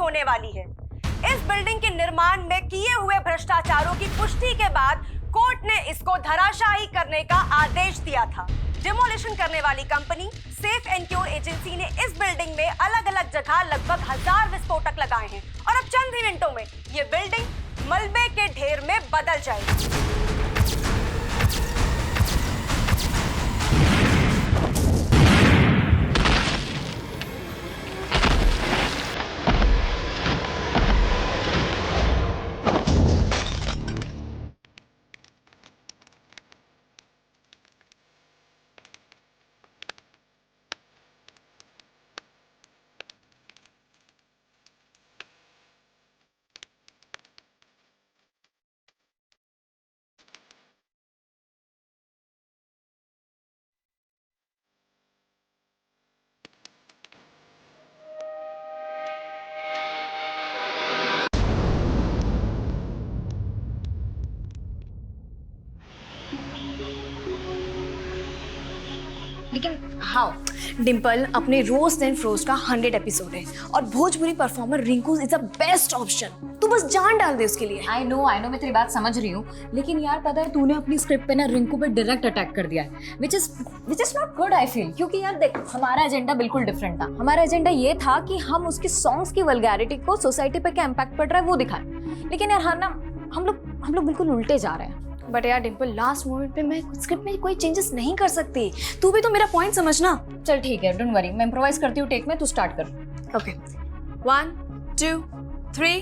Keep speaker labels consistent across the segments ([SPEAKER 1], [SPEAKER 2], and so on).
[SPEAKER 1] होने वाली है। इस बिल्डिंग के निर्माण में किए हुए भ्रष्टाचारों की पुष्टि के बाद कोर्ट ने इसको धराशायी करने का आदेश दिया था। डिमोलिशन करने वाली कंपनी सेफ एंड एजेंसी ने इस बिल्डिंग में अलग अलग जगह लगभग 1000 विस्फोटक लगाए हैं और अब चंद ही मिनटों में ये बिल्डिंग मलबे के ढेर में बदल जाएगी।
[SPEAKER 2] लेकिन हाँ डिम्पल, अपने रोज एंड फ्रोज का 100 एपिसोड है और Bhojpuri performer Rinku is the best option. तू बस जान डाल दे उसके लिए।
[SPEAKER 3] आई नो मैं तेरी बात समझ रही हूँ, लेकिन यार पता है तूने अपनी स्क्रिप्ट पे ना रिंकू पे डायरेक्ट अटैक कर दिया है, which is not good I feel. क्योंकि यार देख, हमारा एजेंडा बिल्कुल डिफरेंट था। हमारा एजेंडा ये था कि हम उसकी सॉन्ग्स की वल्गैरिटी को सोसाइटी पे क्या इम्पैक्ट पड़ रहा है वो दिखाएं। लेकिन यार हाँ ना, हम लोग बिल्कुल उल्टे जा रहे हैं।
[SPEAKER 2] बट यार डिम्पल, लास्ट मोमेंट पे मैं स्क्रिप्ट में कोई चेंजेस नहीं कर सकती। तू भी तो मेरा पॉइंट समझना।
[SPEAKER 3] चल ठीक है, डोंट वरी, मैं इम्प्रोवाइज करती हूँ टेक में, तू स्टार्ट कर।
[SPEAKER 2] Okay 1 2 3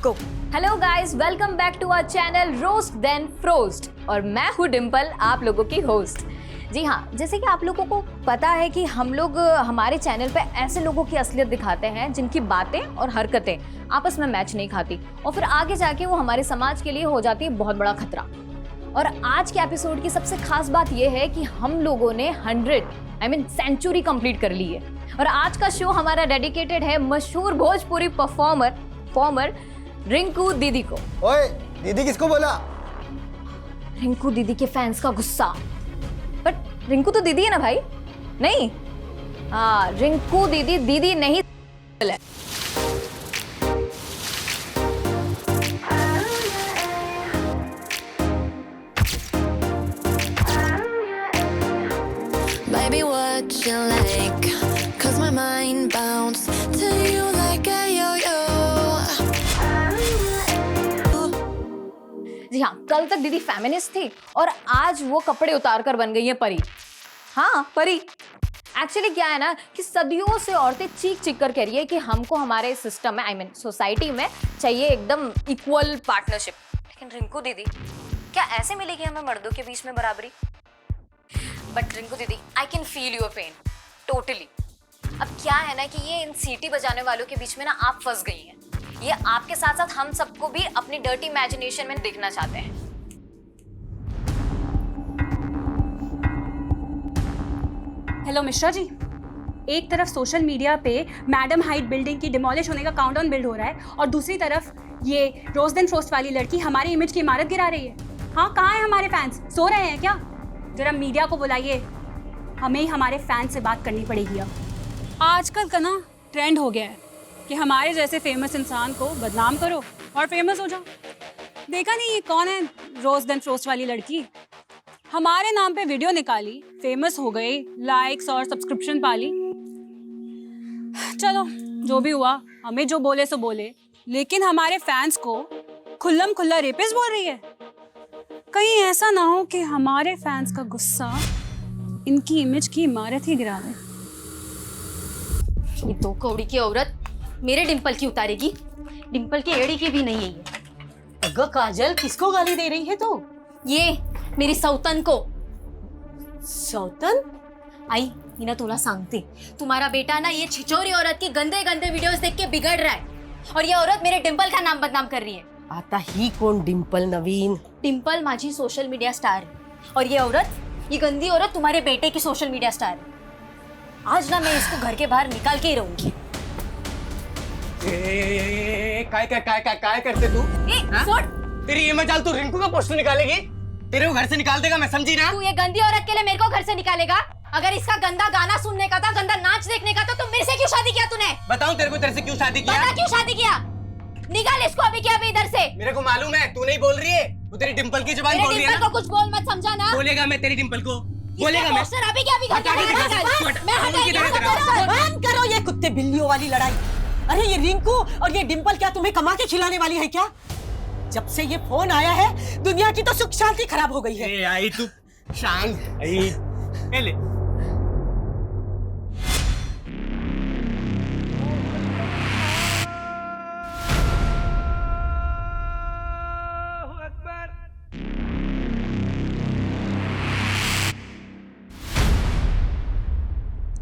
[SPEAKER 2] go.
[SPEAKER 3] Hello guys, welcome back to our channel roast then froze और मैं हूँ डिम्पल, आप लोगों की होस्ट। जी हाँ, जैसे कि आप लोगों को पता है कि हम लोग हमारे चैनल पे ऐसे लोगों की असलियत दिखाते हैं जिनकी बातें और हरकतें आपस में मैच नहीं खाती और फिर आगे जाके वो हमारे समाज के लिए हो जाती है बहुत बड़ा खतरा। और आज के एपिसोड की सबसे खास बात यह है कि हम लोगों ने 100 सेंचुरी कंप्लीट कर ली है। और आज का शो हमारा डेडिकेटेड है मशहूर भोजपुरी परफॉर्मर रिंकू दीदी को।
[SPEAKER 4] ओए, दीदी किसको बोला?
[SPEAKER 3] रिंकू दीदी के फैंस का गुस्सा। बट रिंकू तो दीदी है ना भाई? नहीं, हाँ रिंकू दीदी नहीं है।
[SPEAKER 5] Baby, what you like? 'Cause my mind bounce to you like a yo-yo.
[SPEAKER 3] जी हाँ, कल तक दीदी फेमिनिस्ट थी और आज वो कपड़े उतार कर बन गई है परी। हाँ परी। एक्चुअली क्या है ना कि सदियों से औरतें चीख कर कह रही है कि हमको हमारे सिस्टम में सोसाइटी में चाहिए एकदम इक्वल पार्टनरशिप। लेकिन रिंकू दीदी, क्या ऐसे मिलेगी हमें मर्दों के बीच में बराबरी? बट रिंकू दीदी, I can feel your pain totally. अब क्या है ना कि ये इन सीटी बजाने वालों के बीच में ना आप फंस गई हैं। ये आपके साथ साथ हम सबको भी अपनी डर्टी इमेजिनेशन में देखना चाहते हैं।
[SPEAKER 6] हेलो मिश्रा जी, एक तरफ सोशल मीडिया पे मैडम हाइट बिल्डिंग की डिमोलिश होने का काउंटडाउन बिल्ड हो रहा है और दूसरी तरफ ये रोज देन फ्रोस्ट वाली लड़की हमारी इमेज की इमारत गिरा रही है। हाँ, कहाँ है हमारे फैंस? सो रहे हैं क्या? जरा मीडिया को बुलाइए, हमें ही हमारे फैन से बात करनी पड़ेगी। अब आजकल का ना ट्रेंड हो गया है कि हमारे जैसे फेमस इंसान को बदनाम करो और फेमस हो जाओ। देखा नहीं ये कौन है रोज देन फ्रोस्ट वाली लड़की? हमारे नाम पे वीडियो निकाली, फेमस हो गई, लाइक्स और सब्सक्रिप्शन पाली। चलो जो भी हुआ, हमें जो बोले सो बोले, लेकिन हमारे फैंस को खुल्लम खुल्ला रेपिस्ट बोल रही है। कहीं ऐसा ना हो कि हमारे फैंस का गुस्सा इनकी इमेज की इमारत ही गिरा दे।
[SPEAKER 3] ये दो कौड़ी की औरत मेरे डिंपल की उतारेगी, डिंपल की एड़ी की भी नहीं है ये।
[SPEAKER 7] अगर काजल, किसको गाली दे रही है तो?
[SPEAKER 3] ये मेरी सौतन को।
[SPEAKER 7] सौतन?
[SPEAKER 3] आई मीना, तुला सांगते, तुम्हारा बेटा ना ये छिचोरी औरत की गंदे गंदे वीडियोस देख के बिगड़ रहा है और ये औरत मेरे डिंपल का नाम बदनाम कर रही है।
[SPEAKER 7] आता ही कौन डिंपल नवीन?
[SPEAKER 3] डिंपल माझी सोशल मीडिया स्टार है और ये औरत, ये गंदी औरत तुम्हारे बेटे की सोशल मीडिया स्टार है। आज ना मैं इसको घर के बाहर निकाल के ही रहूंगी।
[SPEAKER 4] काय करते तू?
[SPEAKER 3] छोड़।
[SPEAKER 4] तेरी ये मजाल, तू रिंकू का पोस्टर निकालेगी? तेरे को घर से निकाल देगा, मैं समझी ना?
[SPEAKER 3] तू ये गंदी औरत के लिए मेरे को घर से निकालेगा? अगर इसका गंदा गाना सुनने का था, गंदा नाच देखने का था, तो मेरे से क्यों शादी किया तूने?
[SPEAKER 4] बताऊं तेरे को तेरे से क्यों शादी किया?
[SPEAKER 3] बता क्यों शादी किया? निकाल इसको अभी क्या अभी इधर से।
[SPEAKER 4] मेरे को मालूम है, तू नहीं बोल रही है, वो तेरी डिंपल की जुबान बोल रही है
[SPEAKER 3] डिंपल
[SPEAKER 4] ना।
[SPEAKER 3] को कुछ बोल मत, समझा ना?
[SPEAKER 4] बोलेगा मैं तेरी डिंपल को, बोलेगा मैं।
[SPEAKER 3] पोस्टर अभी क्या अभी घर
[SPEAKER 7] बंद करो ये कुत्ते बिल्लियों वाली लड़ाई। अरे ये रिंकू और ये डिंपल क्या तुम्हें कमा के खिलाने वाली है क्या? जब से ये फोन आया है दुनिया की तो सुख शांति खराब हो गई है।
[SPEAKER 4] ए आई तू शांत आई ले।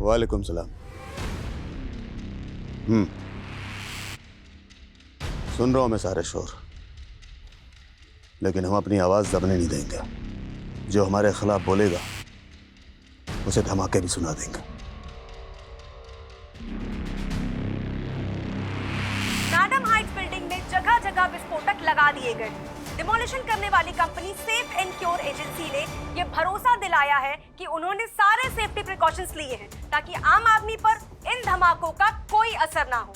[SPEAKER 8] वालेकुम सलाम। सुन रहा हूं मैं सारे शोर, लेकिन हम अपनी आवाज दबने नहीं देंगे। जो हमारे खिलाफ बोलेगा उसे धमाके भी सुना देंगे।
[SPEAKER 1] मैडम हाइट्स बिल्डिंग में जगह जगह विस्फोटक लगा दिए गए। डिमोलिशन करने वाली company safe and cure agency ने यह भरोसा दिलाया है कि उन्होंने सारे सेफ्टी प्रिकॉशंस लिए हैं ताकि आम आदमी पर इन धमाकों का कोई असर ना हो।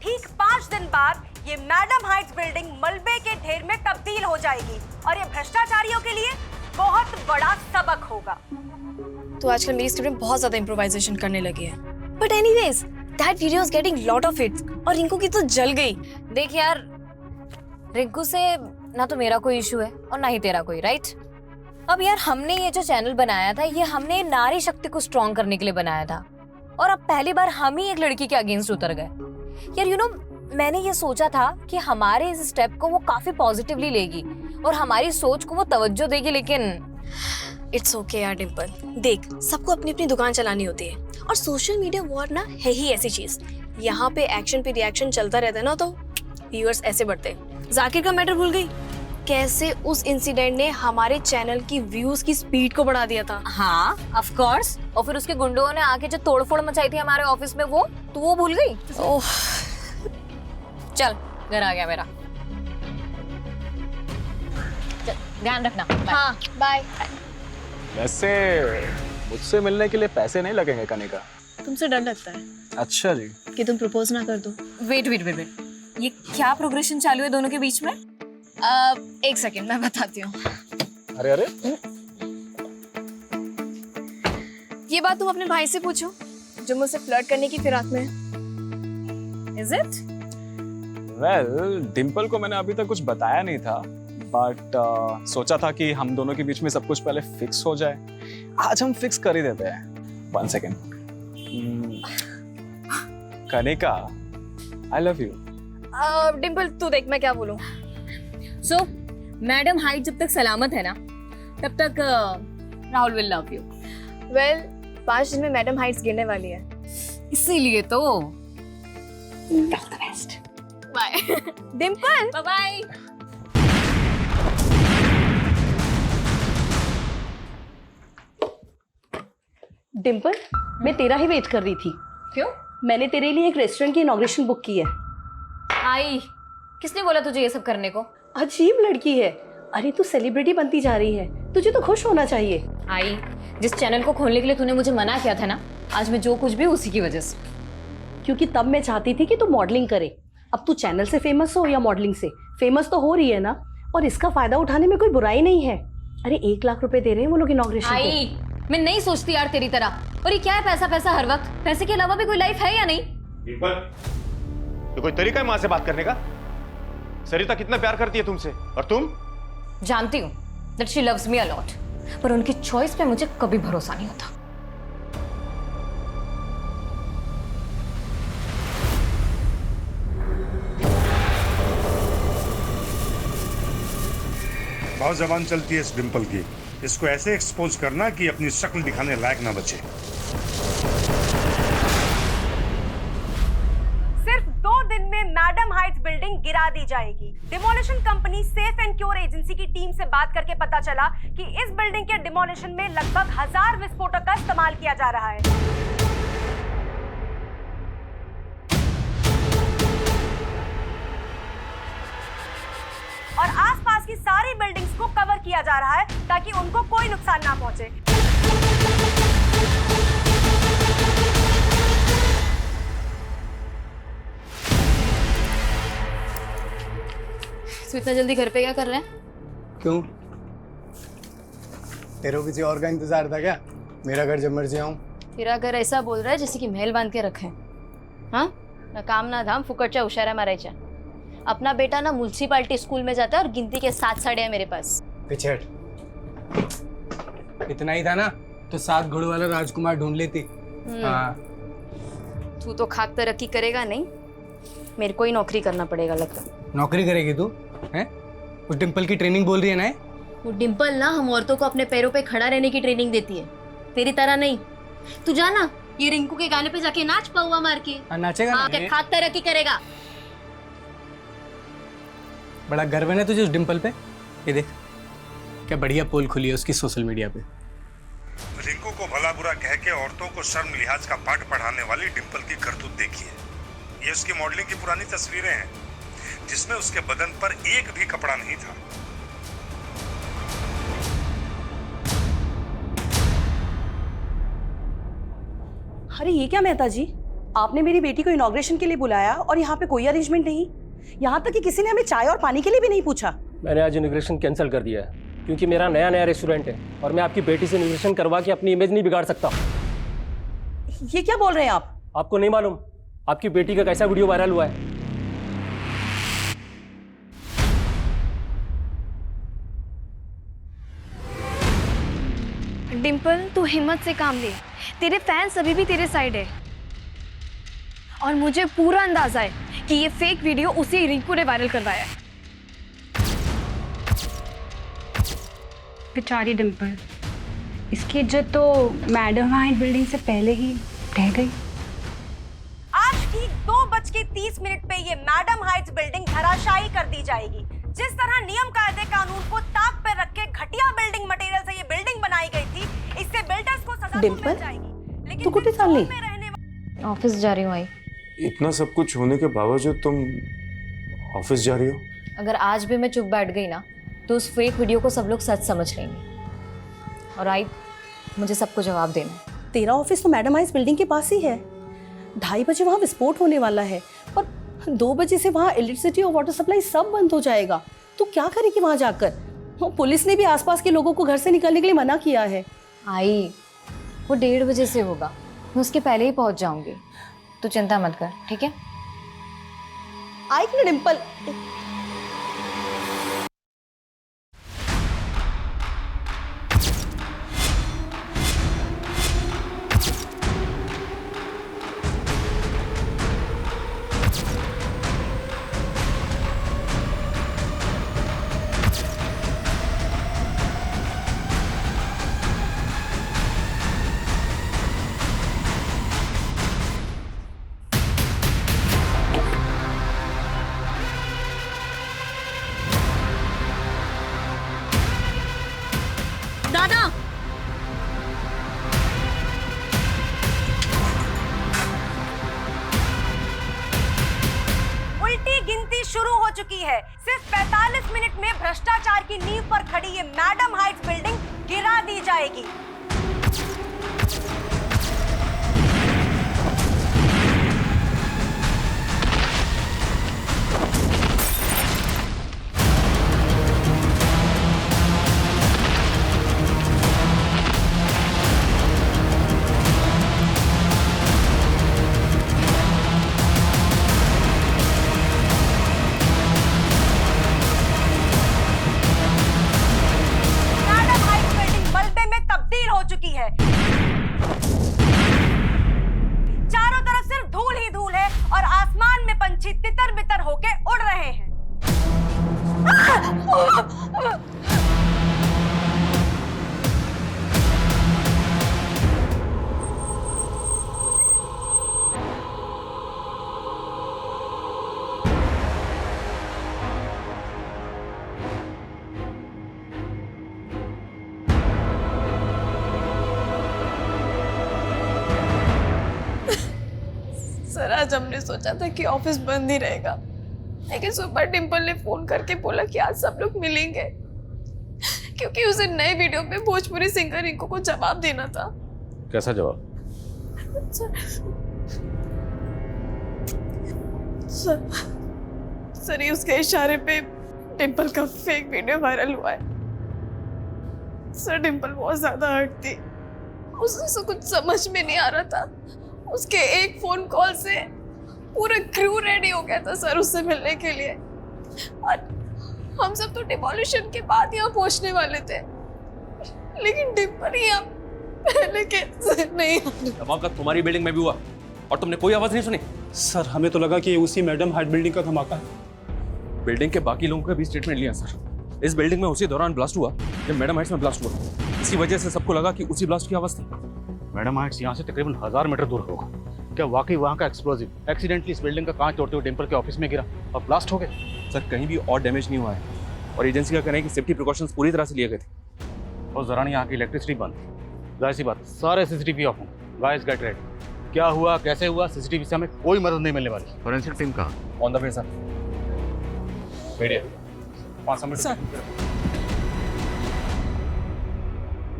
[SPEAKER 1] ठीक 5 दिन बाद ये मैडम हाइट्स बिल्डिंग मलबे के ढेर में तब्दील हो जाएगी और ये भ्रष्टाचारियों के लिए बहुत बड़ा सबक होगा।
[SPEAKER 2] तो आजकल मेरी स्टूडेंट बहुत ज्यादा इम्प्रोवाइजेशन करने लगी है। But anyways, that video is getting lot of hits और रिंकू की तो जल गई।
[SPEAKER 3] देख यार, रिंकू से ना तो मेरा कोई इशू है और ना ही तेरा कोई, राइट? अब यार हमने ये जो चैनल बनाया था, ये हमने नारी शक्ति को स्ट्रॉन्ग करने के लिए बनाया था और अब पहली बार हम ही एक लड़की के अगेंस्ट उतर गए। यार यू नो, मैंने ये सोचा था कि हमारे इस स्टेप को वो काफी पॉजिटिवली लेगी और हमारी सोच को वो तवज्जो देगी, लेकिन
[SPEAKER 2] इट्स ओके यार डिम्पल, देख सबको अपनी अपनी दुकान चलानी होती है और सोशल मीडिया वॉर ना है ही ऐसी चीज। यहाँ पे एक्शन पे रिएक्शन चलता रहता है ना, तो व्यूअर्स ऐसे बढ़ते हैं। जाकिर का मैटर भूल गई? कैसे उस इंसिडेंट ने हमारे चैनल की व्यूज की स्पीड को बढ़ा दिया था।
[SPEAKER 3] हाँ ऑफ कोर्स, और फिर उसके गुंडों ने आके जो तोड़फोड़ मचाई थी हमारे ऑफिस में, वो तो वो भूल गई।
[SPEAKER 2] ओह,
[SPEAKER 3] चल घर आ गया मेरा, ध्यान रखना।
[SPEAKER 2] हाँ बाय।
[SPEAKER 9] वैसे मुझसे मिलने के लिए पैसे नहीं लगेंगे कनिका?
[SPEAKER 2] तुमसे डर लगता है
[SPEAKER 9] अच्छा जी।
[SPEAKER 2] कि तुम प्रपोज ना कर दो।
[SPEAKER 3] वेट वेट वेट वेट, ये क्या प्रोग्रेशन चालू है दोनों के बीच में?
[SPEAKER 2] एक सेकंड मैं बताती हूँ।
[SPEAKER 9] अरे अरे,
[SPEAKER 2] ये बात तुम अपने भाई से पूछो जो मुझसे फ्लर्ट करने की फिराक में है।
[SPEAKER 3] Is it?
[SPEAKER 9] वेल डिम्पल को मैंने अभी तक कुछ बताया नहीं था, बट सोचा था कि हम दोनों के बीच में सब कुछ पहले फिक्स हो जाए। आज हम फिक्स कर ही देते हैं। 1 second. Kanika, I love you.
[SPEAKER 2] Dimple तू देख मैं क्या बोलूं।
[SPEAKER 3] सो मैडम हाइट जब तक सलामत है ना, तब तक Rahul will love you.
[SPEAKER 2] Well 5 दिन में मैडम हाइट्स गिरने वाली है,
[SPEAKER 3] इसीलिए तो
[SPEAKER 2] bye. Dimple
[SPEAKER 3] bye bye.
[SPEAKER 7] Dimple, मैं तेरा ही वेट कर रही थी।
[SPEAKER 3] क्यों?
[SPEAKER 7] मैंने तेरे लिए एक रेस्टोरेंट की इनॉग्रेशन बुक की है।
[SPEAKER 3] आई, किसने बोला तुझे ये सब करने को?
[SPEAKER 7] अजीब लड़की है। अरे तू सेलिब्रिटी बनती जा रही है, तुझे तो खुश होना चाहिए।
[SPEAKER 3] आई, जिस चैनल को खोलने के लिए तूने मुझे मना किया था ना, आज मैं जो कुछ भी उसी की वजह से।
[SPEAKER 7] क्योंकि तब मैं चाहती थी कि तू मॉडलिंग करे। अब तू चैनल से फेमस हो या मॉडलिंग से, फेमस तो हो रही है ना, और इसका फायदा उठाने में कोई बुराई नहीं है। अरे 1 लाख रुपए दे रहे हैं वो लोग इनॉग्रेशन के।
[SPEAKER 3] आई, मैं नहीं सोचती यार तेरी तरह। और ये क्या है पैसा पैसा हर वक्त? पैसे के अलावा भी कोई लाइफ है या नहीं?
[SPEAKER 8] तो कोई तरीका है माँ से बात करने का? सरिता कितना प्यार करती है तुमसे, और तुम?
[SPEAKER 3] जानती हूँ that she loves me a lot, पर उनकी चॉइस पे मुझे कभी भरोसा नहीं होता।
[SPEAKER 10] बहुत जबान चलती है इस डिम्पल की। इसको ऐसे एक्सपोज करना कि अपनी शक्ल दिखाने लायक ना बचे।
[SPEAKER 1] सिर्फ 2 दिन में मैडम हाइट्स बिल्डिंग गिरा दी जाएगी। Demolition company safe and cure agency की टीम से बात करके पता चला कि इस बिल्डिंग के डिमोलिशन में लगभग 1000 विस्फोटक का इस्तेमाल किया जा रहा है। और आसपास की सारी बिल्डिंग्स को कवर किया जा रहा है ताकि उनको कोई नुकसान ना पहुंचे।
[SPEAKER 2] तू इतना जल्दी घर पे क्या कर रहा है?
[SPEAKER 4] क्यों? तेरे को किसी और का इंतजार था क्या? मेरा घर जब मर्जी आऊं।
[SPEAKER 2] तेरा घर ऐसा बोल रहा है जैसे कि महल बांध के रखे। हाँ, ना काम ना धाम, फुकटच्या उशारा मारायच्या। अपना बेटा ना म्युनिसिपालिटी स्कूल में जाता है और गिनती के 7 साड़े हैं मेरे पास।
[SPEAKER 4] पीछे हट। इतना ही था ना तो 7 घोड़ों वाला राजकुमार ढूंढ लेती। हाँ।
[SPEAKER 2] तू तो खाक तरक्की करेगा नहीं, मेरे को ही नौकरी करना पड़ेगा लगता।
[SPEAKER 4] नौकरी करेगी तू? हैं? वो डिम्पल की ट्रेनिंग बोल रही है ना?
[SPEAKER 2] वो डिम्पल ना हम औरतों को अपने पैरों पे खड़ा रहने की ट्रेनिंग देती है, तेरी तरह नहीं। तू जाना ये रिंकू के गाने पे जाके नाच पौवा मार के।
[SPEAKER 4] नाचेगा ना?
[SPEAKER 2] क्या खाक तरक्की करेगा?
[SPEAKER 4] बड़ा गर्व है ना तुझे उस डिम्पल पे? ये देख क्या बढ़िया पोल खुली है उसकी सोशल मीडिया पे।
[SPEAKER 10] रिंकू को भला बुरा कह के औरतों को शर्म लिहाज का पाठ पढ़ाने वाली डिम्पल की करतूत देखिए। ये उसकी मॉडलिंग की पुरानी तस्वीरें हैं जिसमें उसके बदन पर एक भी कपड़ा नहीं था।
[SPEAKER 7] अरे ये क्या मेहता जी, आपने मेरी बेटी को इनॉग्रेशन के लिए बुलाया और यहाँ पे कोई अरेंजमेंट नहीं, यहाँ तक कि किसी ने हमें चाय और पानी के लिए भी नहीं पूछा।
[SPEAKER 11] मैंने आज इनॉग्रेशन कैंसिल कर दिया है क्योंकि मेरा नया रेस्टोरेंट है और मैं आपकी बेटी से इनॉग्रेशन करवा के अपनी इमेज नहीं बिगाड़ सकता।
[SPEAKER 7] ये क्या बोल रहे हैं आप?
[SPEAKER 11] आपको नहीं मालूम आपकी बेटी का कैसा वीडियो वायरल हुआ है?
[SPEAKER 2] डिम्पल, तू हिम्मत से काम ले, तेरे फैंस अभी भी तेरे साइड है और मुझे पूरा अंदाजा है कि ये फेक वीडियो उसी रिंकू ने वायरल करवाया है।
[SPEAKER 6] बेचारी डिम्पल, इसकी इज्जत तो मैडम हाइट बिल्डिंग से पहले ही ढह गई।
[SPEAKER 1] आज ठीक 2:30 पे ये मैडम हाइट्स बिल्डिंग धराशायी कर दी जाएगी। जिस तरह नियम कायदे कानून को ताक पे रख के घटिया बिल्डिंग मटेरियल से ये बिल्डिंग बनाई गई थी, इससे बिल्डर्स को सजा तो मिल जाएगी।
[SPEAKER 7] तू कुछ साल नहीं
[SPEAKER 2] ऑफिस जा रही हूँ आई।
[SPEAKER 12] इतना सब कुछ होने के बावजूद तुम ऑफिस जा रही हो?
[SPEAKER 3] अगर आज भी मैं चुप बैठ गई ना तो उस फेक वीडियो को सब लोग सच समझ लेंगे और आई मुझे सबको जवाब देना है।
[SPEAKER 7] तेरा ऑफिस तो मैडम हाइट्स बिल्डिंग के पास ही है। 2:30 बजे वहाँ विस्फोट होने वाला है और 2 बजे से वहाँ इलेक्ट्रिसिटी और वाटर सप्लाई सब बंद हो जाएगा। तो क्या करेगी वहाँ जाकर? पुलिस ने भी आसपास के लोगों को घर से निकलने के लिए मना किया है।
[SPEAKER 3] आई वो 1:30 बजे से होगा, मैं उसके पहले ही पहुँच जाऊँगी, तू चिंता मत कर, ठीक है?
[SPEAKER 7] आई ना डिम्पल,
[SPEAKER 2] दादा
[SPEAKER 1] उल्टी गिनती शुरू हो चुकी है। सिर्फ 45 मिनट में भ्रष्टाचार की नींव पर खड़ी ये मैडम हाइट्स बिल्डिंग गिरा दी जाएगी। चारों तरफ सिर्फ धूल ही धूल है और आसमान में पंछी तितर बितर होके उड़ रहे हैं।
[SPEAKER 2] सर, आज हमने सोचा था कि ऑफिस बंद ही रहेगा, लेकिन सुपर डिम्पल ने फोन करके बोला कि आज सब लोग मिलेंगे क्योंकि उसे नए वीडियो में भोजपुरी सिंगर रिंकू को जवाब देना था।
[SPEAKER 12] कैसा जवाब?
[SPEAKER 2] सर, उसके इशारे पे डिम्पल का फेक वीडियो वायरल हुआ है। सर डिम्पल बहुत ज्यादा हर्ट थी, उससे कुछ समझ में नहीं आ रहा था। उसके एक फोन कॉल से पूरा क्रू रेडी हो गया था सर उससे मिलने के लिए, और हम सब तो डिमोलिशन के बाद यहाँ पहुँचने वाले थे, लेकिन डिम्पल ही हम पहले कैसे नहीं।
[SPEAKER 11] धमाका तुम्हारी बिल्डिंग में भी हुआ और तुमने कोई आवाज नहीं सुनी?
[SPEAKER 12] सर हमें तो लगा कि ये उसी मैडम हाइट बिल्डिंग का धमाका है।
[SPEAKER 11] बिल्डिंग के बाकी लोगों का भी स्टेटमेंट लिया सर। इस बिल्डिंग में उसी दौरान ब्लास्ट हुआ जब मैडम हाइट्स में ब्लास्ट हुआ। इसी वजह से सबको लगा कि उसी ब्लास्ट की आवाज थी।
[SPEAKER 13] मैडम हाइट्स यहाँ से तकरीबन 1000 मीटर दूर होगा। क्या वाकई वहाँ का एक्सप्लोजिव एक्सीडेंटली इस बिल्डिंग का कांच तोड़ते हुए डिम्पल के ऑफिस में गिरा और ब्लास्ट हो गए?
[SPEAKER 11] सर कहीं भी और डैमेज नहीं हुआ है और एजेंसी का कहना है कि सेफ्टी प्रिकॉशंस पूरी तरह से लिए गए थे।
[SPEAKER 13] और जरा यहाँ की इलेक्ट्रिसिटी बंद, जाहिर सी बात सारे सीसीटीवी ऑफ हैं। Guys get ready. क्या हुआ कैसे हुआ सीसीटीवी से हमें कोई मदद नहीं मिलने वाली। फॉरेंसिक टीम कहाँ?
[SPEAKER 11] On the way sir. Media 5 minute.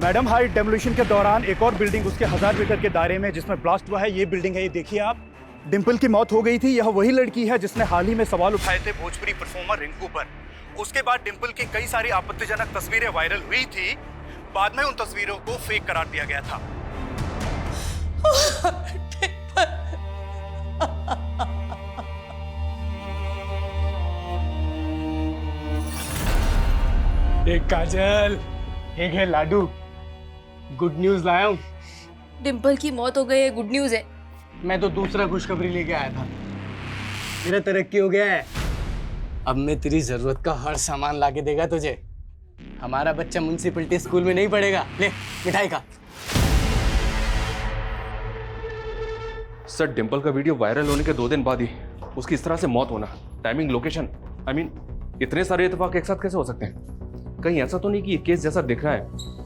[SPEAKER 14] Madam height demolition के दौरान एक और बिल्डिंग उसके 1000 मीटर के दायरे में जिसमें ब्लास्ट हुआ है, ये बिल्डिंग है, ये देखिए आप। डिम्पल की मौत हो गई थी। यह वही लड़की है जिसने हाल ही में सवाल उठाए थे भोजपुरी परफॉर्मर रिंकू पर। उसके बाद डिम्पल की कई सारी आपत्तिजनक तस्वीरें वायरल हुई थी। बाद में उन तस्वीरों को फेक करार दिया गया था।
[SPEAKER 4] एक काजल, एक है लाडू, गुड न्यूज लाया हूँ।
[SPEAKER 2] डिम्पल की मौत हो गई है, गुड न्यूज है।
[SPEAKER 4] मैं तो दूसरा खुशखबरी लेके आया था। मेरा तरक्की हो गया है, अब मैं तेरी जरूरत का हर सामान लाके देगा तुझे। हमारा बच्चा म्युनिसिपैलिटी स्कूल में नहीं पढ़ेगा। ले मिठाई खा।
[SPEAKER 11] सर डिम्पल का वीडियो वायरल होने के 2 दिन बाद ही उसकी इस तरह से मौत होना, टाइमिंग, लोकेशन, आई मीन इतने सारे इत्तेफाक एक साथ कैसे हो सकते हैं? कहीं ऐसा तो नहीं कि ये केस जैसा दिख रहा है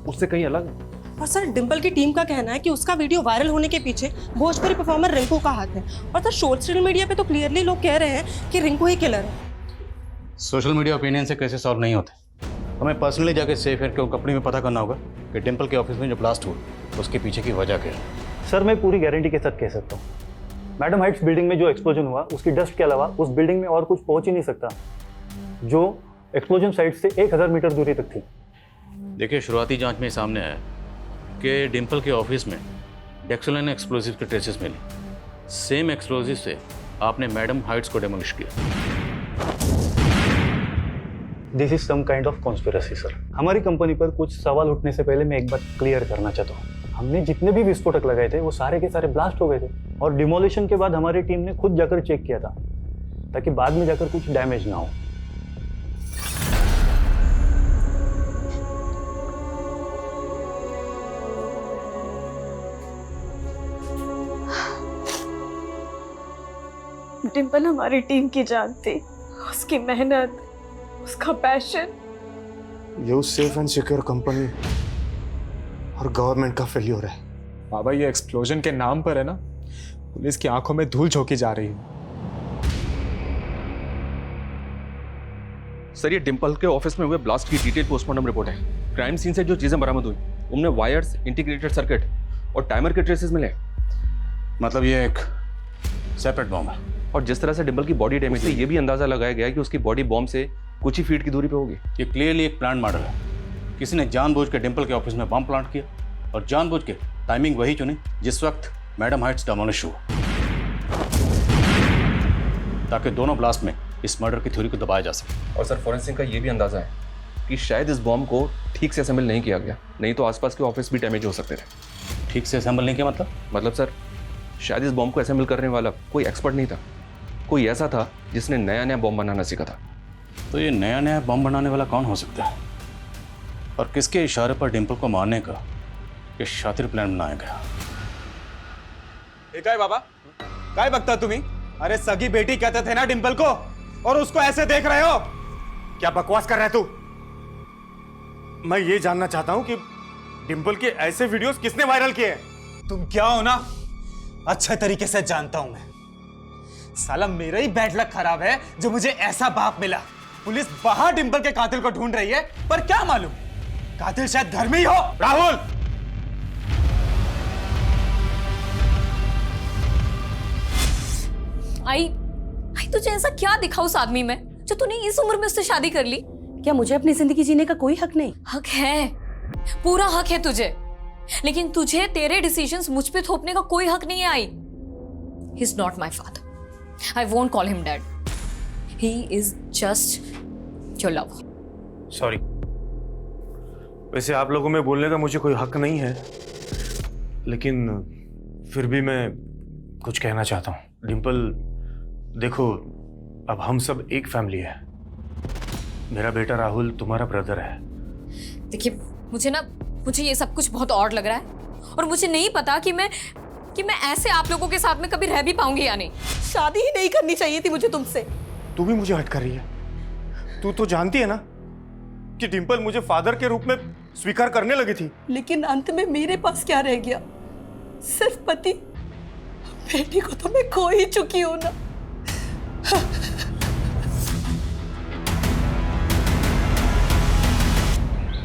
[SPEAKER 11] उससे कहीं अलग है?
[SPEAKER 15] और सर डिम्पल की टीम का कहना है कि उसका वीडियो वायरल होने के पीछे भोजपुरी परफॉर्मर रिंकू का हाथ है। और सर सोशल मीडिया पे तो क्लियरली लोग कह रहे हैं कि रिंकू ही किलर है।
[SPEAKER 13] सोशल मीडिया ओपिनियन से कैसे सॉल्व नहीं होते। हमें पर्सनली जाके सेफ एयर के कंपनी में पता करना होगा कि डिम्पल के ऑफिस में जो ब्लास्ट हुआ उसके पीछे की वजह क्या है।
[SPEAKER 14] सर मैं पूरी गारंटी के साथ कह सकता हूँ, मैडम हाइट्स बिल्डिंग में जो एक्सप्लोजन हुआ उसकी डस्ट के अलावा उस बिल्डिंग में और कुछ पहुंच ही नहीं सकता जो एक्सप्लोजन साइट से 1000 मीटर दूरी तक थी।
[SPEAKER 13] देखिए शुरुआती जांच में सामने आया कि डिम्पल के ऑफिस में डेक्सोलाइन एक्सप्लोजिव के ट्रेसेस मिले। सेम एक्सप्लोजिव से आपने मैडम हाइट्स को डेमोलिश किया।
[SPEAKER 14] This is some kind of conspiracy sir. हमारी कंपनी पर कुछ सवाल उठने से पहले मैं एक बात क्लियर करना चाहता हूँ। हमने जितने भी विस्फोटक लगाए थे वो सारे के सारे ब्लास्ट हो गए थे और डिमोलिशन के बाद हमारी टीम ने खुद जाकर चेक किया था ताकि बाद में जाकर कुछ डैमेज ना हो।
[SPEAKER 2] डिम्पल हमारी टीम की जान थी, उसकी मेहनत, उसका पैशन।
[SPEAKER 12] ये उस सेफ एंड सिक्योर कंपनी और गवर्नमेंट का फेल्योर है।
[SPEAKER 9] बाबा ये एक्सप्लोजन के नाम पर है ना, पुलिस की आंखों में धूल झोंकी जा रही है।
[SPEAKER 11] सर ये डिम्पल के ऑफिस में हुए ब्लास्ट की डिटेल पोस्टमार्टम रिपोर्ट है। क्राइम सीन से जो चीजें बरामद हुई उनमें वायर्स, इंटीग्रेटेड सर्किट और टाइमर के ट्रेसेस मिले।
[SPEAKER 13] मतलब ये एक सेपरेट बॉम्ब है।
[SPEAKER 11] और जिस तरह से डिम्पल की बॉडी डैमेज से ये भी अंदाजा लगाया गया कि उसकी बॉडी बॉम्ब से कुछ ही फीट की दूरी पे होगी।
[SPEAKER 13] ये क्लियरली एक प्लान मॉडल है। किसी ने जानबूझ के डिम्पल के ऑफिस में बम प्लांट किया और जानबूझ के टाइमिंग वही चुनी जिस वक्त मैडम हाइट्स डेमोलिश हुआ, ताकि दोनों ब्लास्ट में इस मर्डर की थ्योरी को दबाया जा सके।
[SPEAKER 11] और सर फॉरेंसिक का ये भी अंदाजा है कि शायद इस बॉम्ब को ठीक से असेंबल नहीं किया गया, नहीं तो आसपास के ऑफिस भी डैमेज हो सकते थे।
[SPEAKER 13] ठीक से असेंबल नहीं किया मतलब
[SPEAKER 11] सर शायद इस बॉम्ब को असेंबल करने वाला कोई एक्सपर्ट नहीं था, कोई ऐसा था जिसने नया नया बॉम्ब बनाना सीखा था।
[SPEAKER 13] तो ये नया नया बम बनाने वाला कौन हो सकता है और किसके इशारे पर डिम्पल को मारने का ये शातिर प्लान बनाया गया?
[SPEAKER 9] काय बाबा काय बघता तुम्ही? अरे सगी बेटी कहते थे ना डिम्पल को, और उसको ऐसे देख रहे हो?
[SPEAKER 14] क्या बकवास कर रहा है तू? मैं ये जानना चाहता हूं कि डिम्पल के ऐसे वीडियोस किसने वायरल किए?
[SPEAKER 9] तुम क्या हो ना अच्छे तरीके से जानता हूं मैं। साला मेरा ही बैड लक खराब है जो मुझे ऐसा बाप मिला। पुलिस बाहर डिम्पल के कातिल को ढूंढ रही है, पर क्या मालूम कातिल शायद घर में ही हो।
[SPEAKER 14] राहुल,
[SPEAKER 2] आई तुझे ऐसा क्या दिखा उस आदमी में जो तूने इस उम्र में उससे शादी कर ली?
[SPEAKER 7] क्या मुझे अपनी जिंदगी जीने का कोई हक नहीं?
[SPEAKER 2] हक है, पूरा हक है तुझे, लेकिन तुझे तेरे डिसीजंस मुझ पे थोपने का कोई हक नहीं है आई। He is not my father, I won't call him dad, he is just your lover.
[SPEAKER 12] Sorry. वैसे आप लोगों में बोलने का मुझे कोई हक नहीं है, लेकिन फिर भी मैं कुछ कहना चाहता हूँ। डिम्पल, देखो, अब हम सब एक फैमिली है। मेरा बेटा राहुल तुम्हारा ब्रदर है।
[SPEAKER 2] देखिए, मुझे ये सब कुछ बहुत ऑड लग रहा है और मुझे नहीं पता कि मैं ऐसे आप लोगों के साथ में कभी रह भी पाऊंगी या नहीं।
[SPEAKER 7] शादी ही नहीं करनी चाहिए थी मुझे तुमसे।
[SPEAKER 12] तू भी मुझे हट कर रही है। तू तो जानती है ना कि डिम्पल मुझे फादर के रूप में स्वीकार करने लगी थी।
[SPEAKER 7] लेकिन अंत में मेरे पास क्या रह गया? सिर्फ पति। बेटी को तो मैं खो ही चुकी हूं ना।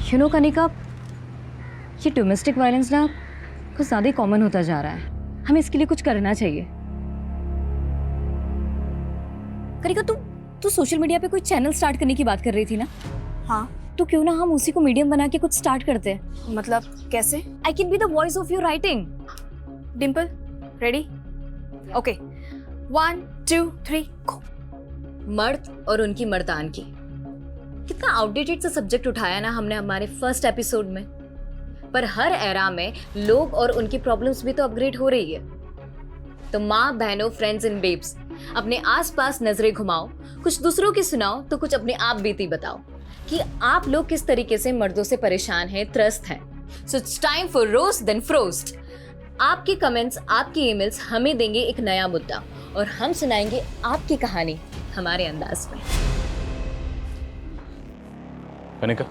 [SPEAKER 3] यू नो कनिका, ये डोमेस्टिक वायलेंस ना कुछ ज़्यादा कॉमन होता जा रहा है। हमें इसके लिए कुछ करना चाहिए। कनिका, तू सोशल मीडिया पे कोई चैनल स्टार्ट करने की बात कर रही थी ना?
[SPEAKER 2] हाँ।
[SPEAKER 3] तो क्यों ना हम उसी को मीडियम बना के कुछ स्टार्ट करते हैं?
[SPEAKER 2] मतलब कैसे?
[SPEAKER 3] I can be the voice of your writing.
[SPEAKER 2] Dimple, ready? Okay, 1 2 3 गो।
[SPEAKER 3] मर्द और उनकी मर्दानगी, कितना आउटडेटेड सा सब्जेक्ट उठाया ना हमने हमारे फर्स्ट एपिसोड में। पर हर एरा में लोग और उनकी प्रॉब्लम्स भी तो अपग्रेड हो रही है। तो माँ बहनों, फ्रेंड्स एंड बेब्स, अपने आसपास नजरें घुमाओ, कुछ दूसरों की सुनाओ तो कुछ अपने आप बीती बताओ कि आप लोग किस तरीके से मर्दों से परेशान हैं, त्रस्त हैं। So it's time for roast then frost. आपके कमेंट्स, आपकी ईमेल्स हमें देंगे एक नया मुद्दा और हम सुनाएंगे आपकी कहानी हमारे अंदाज में।
[SPEAKER 13] कनिका,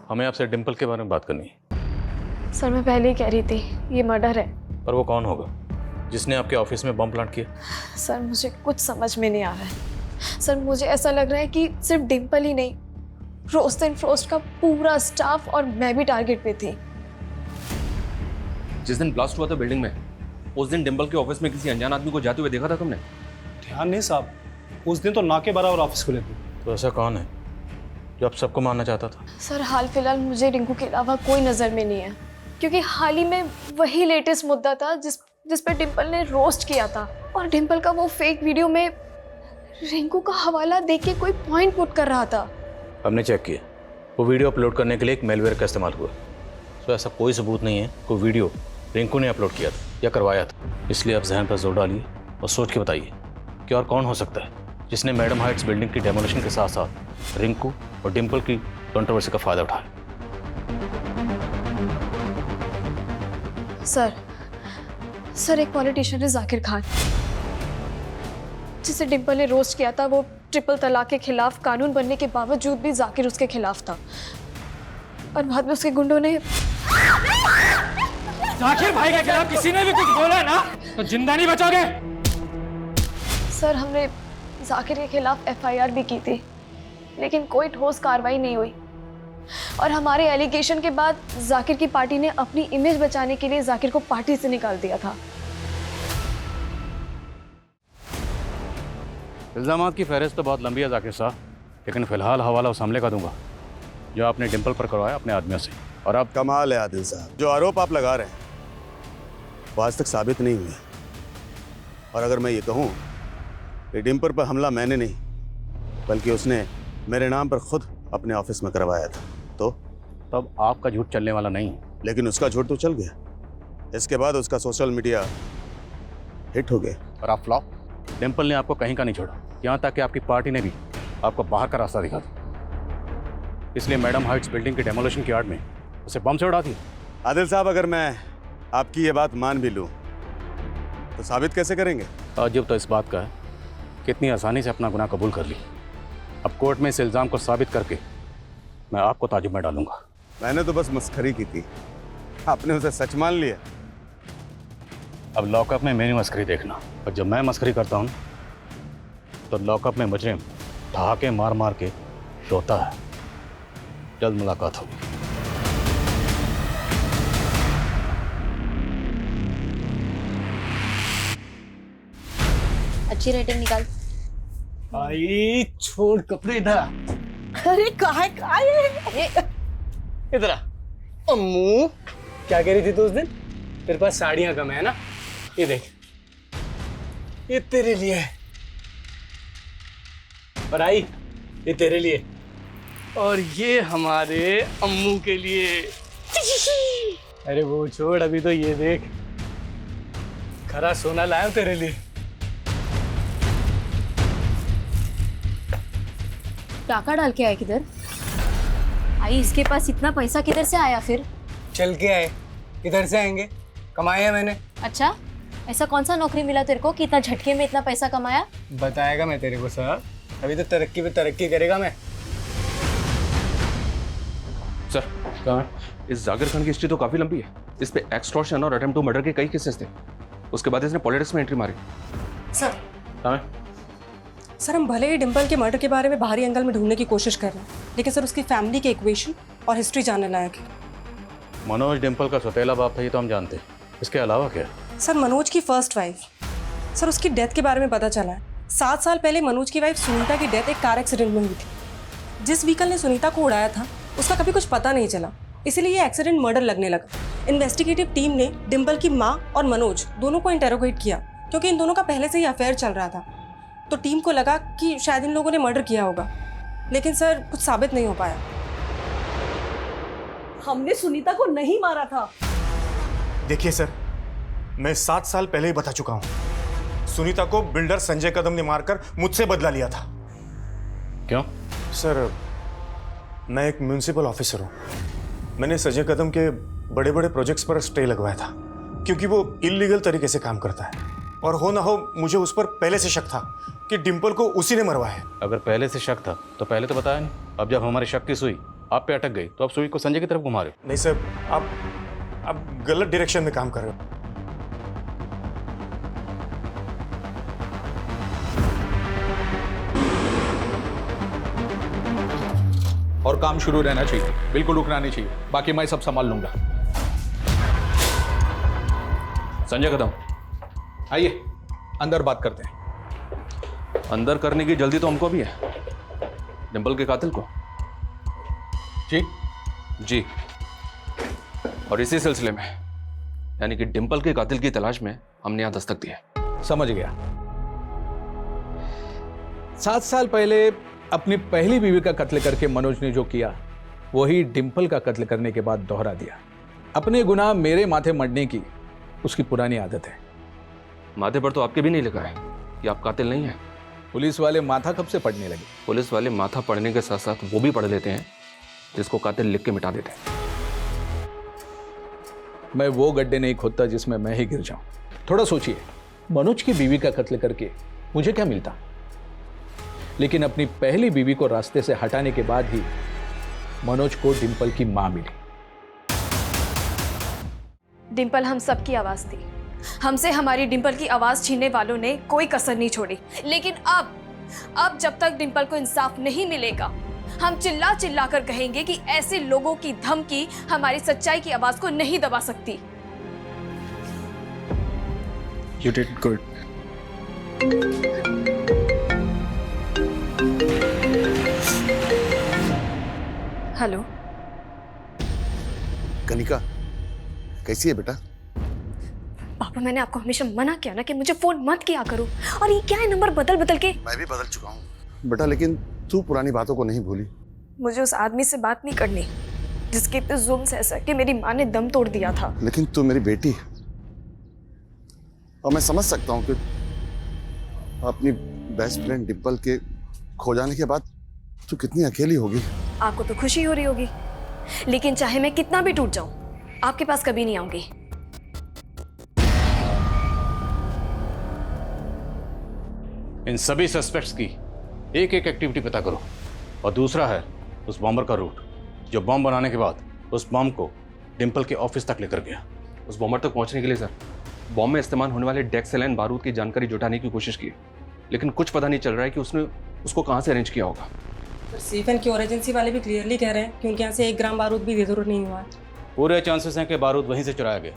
[SPEAKER 13] हमें आपसे डिम्पल के बारे में बात करनी है।
[SPEAKER 2] सर, मैं पहले ही कह रही थी, ये मर्डर है।
[SPEAKER 13] पर वो कौन होगा जिसने आपके ऑफिस में बम प्लांट किया?
[SPEAKER 2] सर, मुझे कुछ समझ में नहीं आ रहा है। सर, मुझे ऐसा लग रहा है कि सिर्फ डिम्पल ही नहीं, रोस्ट एंड फ्रोस्ट का पूरा स्टाफ और मैं भी टारगेट पे थी।
[SPEAKER 11] जिस दिन ब्लास्ट हुआ था बिल्डिंग में, उस दिन डिम्पल के ऑफिस में किसी अनजान आदमी को जाते हुए देखा था तुमने?
[SPEAKER 14] ध्यान नहीं साहब, उस दिन तो नाके बराबर ऑफिस खुले थे।
[SPEAKER 13] तो ऐसा कौन है जो आप सबको मारना चाहता था?
[SPEAKER 2] सर, हाल फिलहाल मुझे रिंकू के अलावा कोई नज़र में नहीं है, क्योंकि हाल ही में वही लेटेस्ट मुद्दा था जिस पे डिम्पल ने रोस्ट किया था। और डिम्पल का वो फेक वीडियो में रिंकू का हवाला देके कोई पॉइंट पुट कर रहा था।
[SPEAKER 13] हमने चेक किया, वो वीडियो अपलोड करने के लिए एक मेलवेयर का इस्तेमाल हुआ। तो ऐसा कोई सबूत नहीं है कोई वीडियो रिंकू ने अपलोड किया था या करवाया था। इसलिए आप जहन पर जोर डालिए और सोच के बताइए कि और कौन हो सकता है जिसने मैडम हाइट्स बिल्डिंग की डेमोलिशन के साथ साथ रिंकू और डिम्पल की कंट्रोवर्सी का फायदा उठाया।
[SPEAKER 2] सर, एक पॉलिटिशियन है जाकिर खान, जिसे डिम्पल ने रोस्ट किया था। वो ट्रिपल तलाक के खिलाफ कानून बनने के बावजूद भी जाकिर उसके खिलाफ था, और बाद में उसके गुंडों ने।
[SPEAKER 4] जाकिर भाई के खिलाफ किसी ने भी कुछ बोला ना तो जिंदा नहीं बचोगे।
[SPEAKER 2] सर, हमने जाकिर के खिलाफ FIR भी की थी, लेकिन कोई ठोस कार्रवाई नहीं हुई। और हमारे एलिगेशन के बाद जाकिर की पार्टी ने अपनी इमेज बचाने के लिए जाकिर को पार्टी से निकाल दिया था।
[SPEAKER 13] इल्ज़ामात की फहरिस्त तो बहुत लंबी है जाकिर साहब, लेकिन फिलहाल हवाला उस हमले का दूंगा जो आपने डिम्पल पर करवाया अपने आदमियों से। और अब
[SPEAKER 8] कमाल है आदिल साहब, जो आरोप आप लगा रहे हैं वो आज तक साबित नहीं हुए। और अगर मैं ये कहूँ कि डिम्पल पर हमला मैंने नहीं बल्कि उसने मेरे नाम पर खुद अपने ऑफिस में करवाया था, तो
[SPEAKER 13] तब आपका झूठ चलने वाला नहीं।
[SPEAKER 8] लेकिन उसका झूठ तो चल गया। इसके बाद उसका सोशल मीडिया हिट हो गया
[SPEAKER 13] और आप फ्लॉप। डिम्पल ने आपको कहीं का नहीं छोड़ा, यहाँ तक कि आपकी पार्टी ने भी आपको बाहर का रास्ता दिखा था। इसलिए मैडम हाइट्स बिल्डिंग के डेमोलिशन की आड़ में उसे बम से उड़ा दी।
[SPEAKER 8] आदिल साहब, अगर मैं आपकी ये बात मान भी लूँ तो साबित कैसे करेंगे?
[SPEAKER 13] ताज्जुब तो इस बात का है कितनी आसानी से अपना गुनाह कबूल कर ली। अब कोर्ट में इस इल्ज़ाम को साबित करके मैं आपको ताजुब में डालूंगा।
[SPEAKER 8] मैंने तो बस मस्खरी की थी, आपने उसे सच मान लिया।
[SPEAKER 13] अब लॉकअप में मेरी मस्करी देखना, और जब मैं मस्करी करता हूँ तो लॉकअप में मुजरिम ठहाके मार मार के रोता है। जल्द मुलाकात होगी।
[SPEAKER 3] अच्छी रेटिंग निकाल।
[SPEAKER 4] आई छोड़ कपड़े इधर आ।
[SPEAKER 7] अरे कहा
[SPEAKER 4] इधर आ। अम्मू क्या कह रही थी तू उस दिन? तेरे पास साड़ियां कम है ना? ये देख, ये तेरे लिए है। और आई, ये तेरे लिए, और ये हमारे अम्मू के लिए। अरे वो छोड़, अभी तो ये देख, खरा सोना लाया हूं तेरे लिए।
[SPEAKER 3] टाका डाल के आए किधर? आई इसके पास इतना पैसा किधर से आया फिर?
[SPEAKER 4] चल के आए, किधर से आएंगे, कमाया मैंने।
[SPEAKER 3] अच्छा, ऐसा कौन सा नौकरी मिला तेरे को कि इतना झटके में इतना पैसा कमाया?
[SPEAKER 4] बताएगा मैं तेरे को सब, अभी तो तरक्की पे तरक्की करेगा मैं।
[SPEAKER 11] सर कहाँ है? इस जाकिर खान की हिस्ट्री तो काफी लंबी है। इस पे एक्सटॉर्शन और अटेम्प्ट टू मर्डर के कई केसेस थे। उसके बाद इसने पॉलिटिक्स में एंट्री मारी।
[SPEAKER 15] सर
[SPEAKER 11] कहाँ है?
[SPEAKER 15] सर हम भले ही डिम्पल के मर्डर के बारे में बाहरी एंगल में ढूंढने की कोशिश कर रहे हैं, लेकिन सर उसकी फैमिली के इक्वेशन और हिस्ट्री जानने लायक है।
[SPEAKER 13] मनोज डिम्पल का सौतेला बाप था, ये तो हम जानते हैं। इसके अलावा क्या?
[SPEAKER 15] सर मनोज की फर्स्ट वाइफ, सर उसकी डेथ के बारे में पता चला है। 7 साल पहले मनोज की वाइफ सुनीता की डेथ एक कार एक्सीडेंट में हुई थी। जिस व्हीकल ने सुनीता को उड़ाया था उसका कभी कुछ पता नहीं चला, इसीलिए ये एक्सीडेंट मर्डर लगने लगा। इन्वेस्टिगेटिव टीम ने डिम्पल की माँ और मनोज दोनों को इंटेरोगेट किया, क्योंकि इन दोनों का पहले से ही अफेयर चल रहा था। तो टीम को लगा कि शायद इन लोगों ने मर्डर किया होगा, लेकिन सर कुछ साबित नहीं हो पाया।
[SPEAKER 7] हमने सुनीता को नहीं मारा था।
[SPEAKER 12] देखिए सर, मैं 7 साल पहले ही बता चुका हूं। सुनीता को बिल्डर संजय कदम ने मारकर मुझसे बदला लिया था।
[SPEAKER 13] क्यों?
[SPEAKER 12] सर मैं एक म्युनिसिपल ऑफिसर हूं। मैंने संजय कदम के बड़े बड़े प्रोजेक्ट्स पर स्टे लगवाया था, क्योंकि वो इलीगल तरीके से काम करता है। और हो ना हो मुझे उस पर पहले से शक था कि डिम्पल को उसी ने मरवाया है।
[SPEAKER 13] अगर पहले से शक था तो पहले तो बताया नहीं। अब जब हमारे शक की सुई आप पे अटक गई तो अब सुई को संजय की तरफ घुमा रहे हो।
[SPEAKER 12] नहीं सर, आप गलत डायरेक्शन में काम कर रहे हो।
[SPEAKER 16] और काम शुरू रहना चाहिए, बिल्कुल रुकना नहीं चाहिए। बाकी मैं सब संभाल लूंगा।
[SPEAKER 11] संजय कदम,
[SPEAKER 16] आइए अंदर बात करते हैं।
[SPEAKER 11] अंदर करने की जल्दी तो हमको भी है। डिम्पल के कातिल को? जी। और इसी सिलसिले में, यानी कि डिम्पल के कातिल की तलाश में हमने यहां दस्तक दी है।
[SPEAKER 16] समझ गया। 7 साल पहले अपनी पहली बीवी का कत्ल करके मनोज ने जो किया, वही डिम्पल का कत्ल करने के बाद दोहरा दिया। अपने गुनाह मेरे माथे मढ़ने की उसकी पुरानी आदत है।
[SPEAKER 11] माथे पर तो आपके भी नहीं लिखा है कि आप कातिल नहीं हैं।
[SPEAKER 16] पुलिस वाले माथा कब से पढ़ने लगे?
[SPEAKER 11] पुलिस वाले माथा पढ़ने के साथ साथ वो भी पढ़ लेते हैं जिसको कातिल लिख के मिटा देते हैं।
[SPEAKER 16] मैं वो गड्ढे नहीं खोदता जिसमें मैं ही गिर जाऊं। थोड़ा सोचिए, मनोज की बीवी का कत्ल करके मुझे क्या मिलता? लेकिन अपनी पहली बीवी को रास्ते से हटाने के बाद ही मनोज को डिम्पल की मां मिली।
[SPEAKER 2] डिम्पल हम सबकी आवाज थी। हमसे हमारी डिम्पल की आवाज छीनने वालों ने कोई कसर नहीं छोड़ी। लेकिन अब जब तक डिम्पल को इंसाफ नहीं मिलेगा, हम चिल्ला चिल्ला कर कहेंगे कि ऐसे लोगों की धमकी हमारी सच्चाई की आवाज को नहीं दबा सकती।
[SPEAKER 16] You did good.
[SPEAKER 2] Hello
[SPEAKER 8] Kanika, कैसी है बेटा?
[SPEAKER 2] पापा, मैंने आपको हमेशा मना किया ना कि मुझे फोन मत किया करो, और ये क्या है नंबर बदल बदल के।
[SPEAKER 8] मैं भी बदल चुका हूँ बेटा, लेकिन तू पुरानी बातों को नहीं भूली।
[SPEAKER 2] मुझे उस आदमी से बात नहीं करनी जिसके इतने जुल्म से ऐसा कि मेरी माँ ने दम तोड़ दिया था।
[SPEAKER 8] लेकिन तू मेरी बेटी है, और मैं समझ सकता हूँ कि अपनी बेस्ट फ्रेंड डिम्पल के खो जाने के बाद तू कितनी अकेली होगी।
[SPEAKER 2] आपको तो खुशी हो रही होगी, लेकिन चाहे मैं कितना भी टूट जाऊं, आपके पास कभी नहीं आऊंगी।
[SPEAKER 13] इन सभी सस्पेक्ट्स की एक एक एक्टिविटी पता करो, और दूसरा है उस बॉम्बर का रूट जो बॉम्ब बनाने के बाद उस बॉम्ब को डिम्पल के ऑफिस तक लेकर गया।
[SPEAKER 11] उस बॉम्बर तक पहुंचने के लिए सर बॉम्ब में इस्तेमाल होने वाले डेक्सेलाइन बारूद की जानकारी जुटाने की कोशिश की, लेकिन कुछ पता नहीं चल रहा है कि उसने उसको कहाँ से अरेंज किया होगा।
[SPEAKER 15] सीफन की और एजेंसी वाले भी क्लियरली कह रहे हैं कि उनके यहाँ से 1 ग्राम बारूद भी बेदुर नहीं हुआ है।
[SPEAKER 13] पूरे चांसेस हैं कि बारूद वहीं से चुराया गया,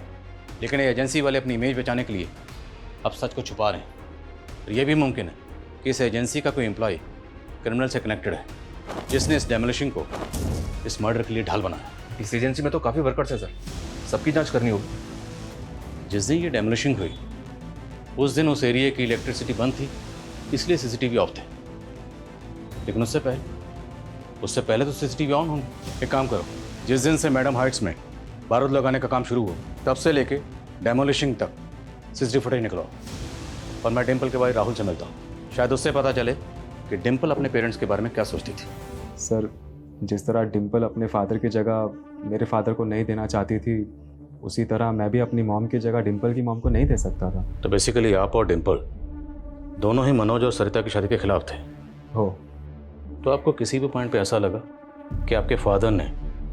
[SPEAKER 13] लेकिन ये एजेंसी वाले अपनी इमेज बचाने के लिए अब सच को छुपा रहे हैं। और ये भी मुमकिन है कि इस एजेंसी का कोई एम्प्लॉय क्रिमिनल से कनेक्टेड है, जिसने इस डेमोलिशन को इस मर्डर के लिए ढाल बनाया।
[SPEAKER 11] इस एजेंसी में तो काफ़ी वर्कर्स हैं सर, सबकी जांच करनी होगी।
[SPEAKER 13] जिस दिन ये डेमोलिशन हुई उस दिन उस एरिया की इलेक्ट्रिसिटी बंद थी, इसलिए सीसीटीवी ऑफ थे। लेकिन उससे पहले तो सीसीटीवी ऑन होंगे। एक काम करो, जिस दिन से मैडम हाइट्स में बारूद लगाने का काम शुरू हुआ तब से लेके डेमोलिशन तक सीसीटीवी फुटेज निकलवाओ, और मैं डिम्पल के भाई राहुल से मिलता हूँ। शायद उससे पता चले कि डिम्पल अपने पेरेंट्स के बारे में क्या सोचती थी।
[SPEAKER 17] सर, जिस तरह डिम्पल अपने फादर की जगह मेरे फादर को नहीं देना चाहती थी, उसी तरह मैं भी अपनी मॉम की जगह डिम्पल की मॉम को नहीं दे सकता था।
[SPEAKER 13] तो बेसिकली आप और डिम्पल दोनों ही मनोज और सरिता की शादी के खिलाफ थे।
[SPEAKER 17] हो।
[SPEAKER 13] तो आपको किसी भी पॉइंट पे ऐसा लगा कि आपके फादर ने